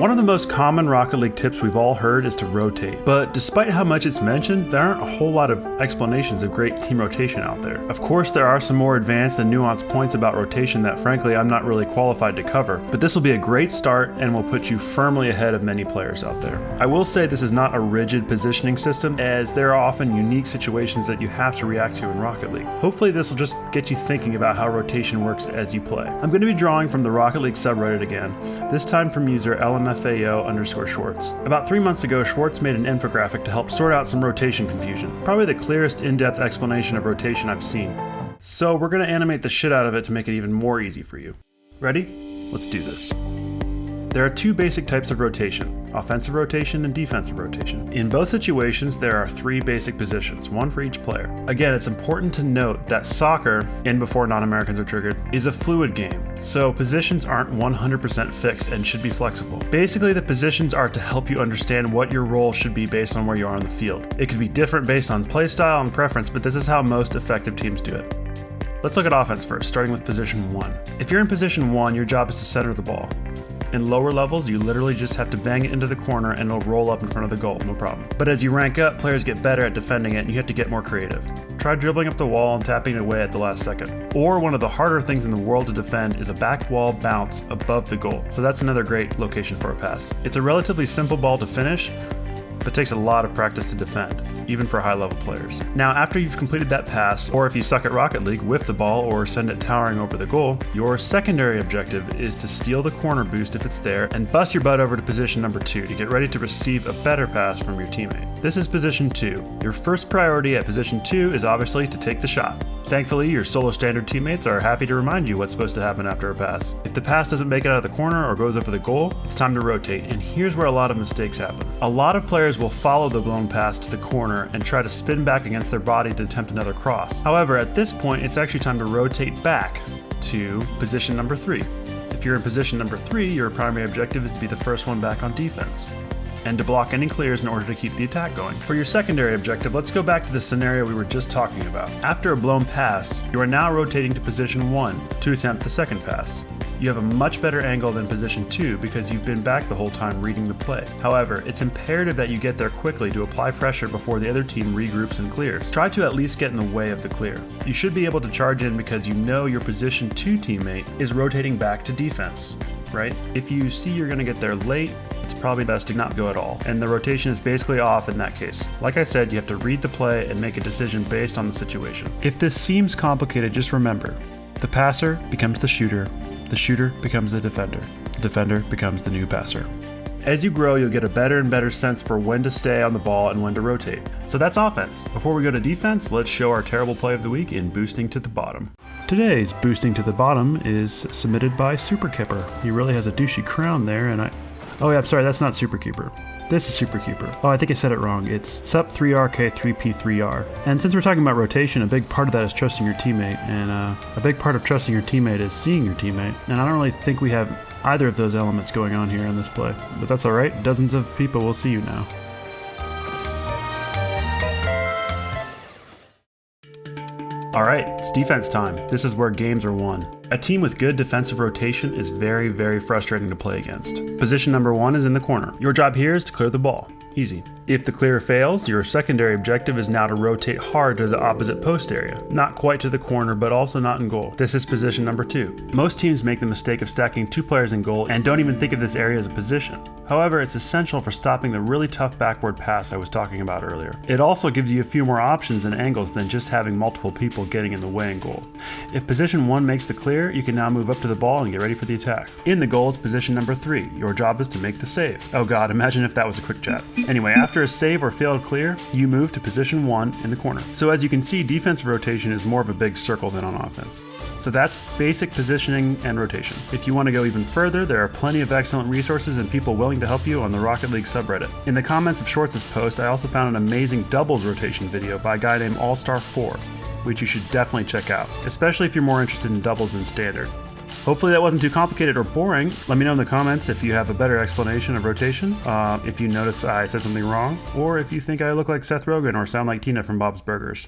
One of the most common Rocket League tips we've all heard is to rotate, but despite how much it's mentioned, there aren't a whole lot of explanations of great team rotation out there. Of course, there are some more advanced and nuanced points about rotation that frankly I'm not really qualified to cover, but this will be a great start and will put you firmly ahead of many players out there. I will say this is not a rigid positioning system, as there are often unique situations that you have to react to in Rocket League. Hopefully this will just get you thinking about how rotation works as you play. I'm going to be drawing from the Rocket League subreddit again, this time from user LMFAO_Schwartz. About 3 months ago, Schwartz made an infographic to help sort out some rotation confusion. Probably the clearest in-depth explanation of rotation I've seen. So we're going to animate the shit out of it to make it even more easy for you. Ready? Let's do this. There are two basic types of rotation, offensive rotation and defensive rotation. In both situations, there are three basic positions, one for each player. Again, it's important to note that soccer, and before non-Americans are triggered, is a fluid game, so positions aren't 100% fixed and should be flexible. Basically, the positions are to help you understand what your role should be based on where you are on the field. It could be different based on playstyle and preference, but this is how most effective teams do it. Let's look at offense first, starting with position 1. If you're in position 1, your job is to center the ball. In lower levels, you literally just have to bang it into the corner and it'll roll up in front of the goal, no problem. But as you rank up, players get better at defending it and you have to get more creative. Try dribbling up the wall and tapping it away at the last second. Or one of the harder things in the world to defend is a back wall bounce above the goal. So that's another great location for a pass. It's a relatively simple ball to finish, but takes a lot of practice to defend, even for high-level players. Now, after you've completed that pass, or if you suck at Rocket League, whiff the ball or send it towering over the goal, your secondary objective is to steal the corner boost if it's there and bust your butt over to position number 2 to get ready to receive a better pass from your teammate. This is position 2. Your first priority at position 2 is obviously to take the shot. Thankfully, your solo standard teammates are happy to remind you what's supposed to happen after a pass. If the pass doesn't make it out of the corner or goes over the goal, it's time to rotate, and here's where a lot of mistakes happen. A lot of players will follow the blown pass to the corner and try to spin back against their body to attempt another cross. However, at this point, it's actually time to rotate back to position number 3. If you're in position number 3, your primary objective is to be the first one back on defense, and to block any clears in order to keep the attack going. For your secondary objective, let's go back to the scenario we were just talking about. After a blown pass, you are now rotating to position 1 to attempt the second pass. You have a much better angle than position 2 because you've been back the whole time reading the play. However, it's imperative that you get there quickly to apply pressure before the other team regroups and clears. Try to at least get in the way of the clear. You should be able to charge in because you know your position 2 teammate is rotating back to defense, right? If you see you're going to get there late, it's probably best to not go at all, and the rotation is basically off in that case. Like I said, you have to read the play and make a decision based on the situation. If this seems complicated, just remember, the passer becomes the shooter becomes the defender becomes the new passer. As you grow, you'll get a better and better sense for when to stay on the ball and when to rotate. So that's offense. Before we go to defense, let's show our terrible play of the week in Boosting to the Bottom. Today's Boosting to the Bottom is submitted by Superkeeper. He really has a douchey crown there, and oh yeah, I'm sorry, that's not Superkeeper. This is Superkeeper. Oh, I think I said it wrong. It's SUP3RK3P3R. And since we're talking about rotation, a big part of that is trusting your teammate, and a big part of trusting your teammate is seeing your teammate. And I don't really think we have either of those elements going on here in this play, but that's all right. Dozens of people will see you now. All right, it's defense time. This is where games are won. A team with good defensive rotation is very, very frustrating to play against. Position number 1 is in the corner. Your job here is to clear the ball. Easy. If the clear fails, your secondary objective is now to rotate hard to the opposite post area. Not quite to the corner, but also not in goal. This is position number 2. Most teams make the mistake of stacking 2 players in goal and don't even think of this area as a position. However, it's essential for stopping the really tough backboard pass I was talking about earlier. It also gives you a few more options and angles than just having multiple people getting in the way in goal. If position 1 makes the clear, you can now move up to the ball and get ready for the attack. In the goal, it's position number 3. Your job is to make the save. Oh god, imagine if that was a quick chat. Anyway, after a save or failed clear, you move to position 1 in the corner. So as you can see, defensive rotation is more of a big circle than on offense. So that's basic positioning and rotation. If you want to go even further, there are plenty of excellent resources and people willing to help you on the Rocket League subreddit. In the comments of Schwartz's post, I also found an amazing doubles rotation video by a guy named Allstar4, which you should definitely check out, especially if you're more interested in doubles than standard. Hopefully that wasn't too complicated or boring. Let me know in the comments if you have a better explanation of rotation, if you notice I said something wrong, or if you think I look like Seth Rogen or sound like Tina from Bob's Burgers.